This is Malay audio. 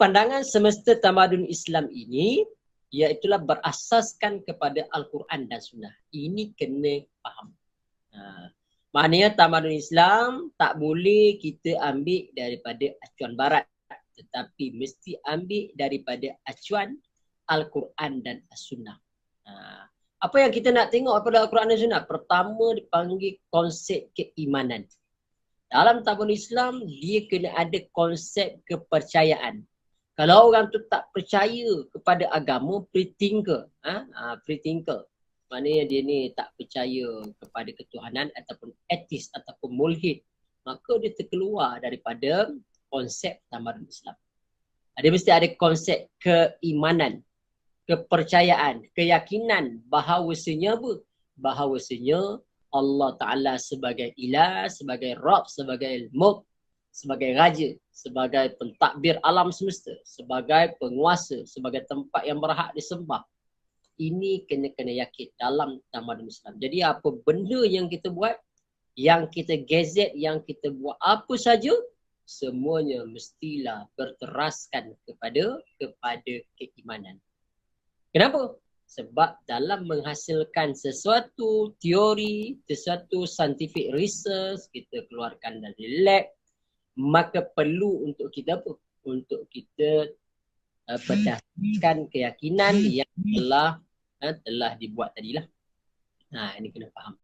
pandangan semesta tamadun Islam ini iaitulah berasaskan kepada Al-Quran dan Sunnah. Ini kena faham. Maknanya tamadun Islam tak boleh kita ambil daripada acuan barat, tetapi mesti ambil daripada acuan Al-Quran dan As-Sunnah. Apa yang kita nak tengok daripada Al-Quran dan Sunnah? Pertama dipanggil konsep keimanan. Dalam tamadun Islam, dia kena ada konsep kepercayaan. Kalau orang tu tak percaya kepada agama, free thinker. Free thinker. Maknanya dia ni tak percaya kepada ketuhanan ataupun etis ataupun mulhid. Maka dia terkeluar daripada konsep tamadun Islam. Dia mesti ada konsep keimanan, kepercayaan, keyakinan bahawasanya apa? Bahawasanya Allah Ta'ala sebagai ilah, sebagai Rabb, sebagai Mulk, sebagai Raja, sebagai pentadbir alam semesta, sebagai penguasa, sebagai tempat yang berhak disembah. Ini kena yakin dalam tamadun Islam. Jadi apa benda yang kita buat, yang kita gazet, yang kita buat apa saja, semuanya mestilah berteraskan kepada keimanan. Kenapa? Sebab dalam menghasilkan sesuatu teori, sesuatu scientific research, kita keluarkan dari lab, maka perlu untuk kita apa? Untuk kita berdasarkan keyakinan yang telah dibuat tadilah. Ini kena faham.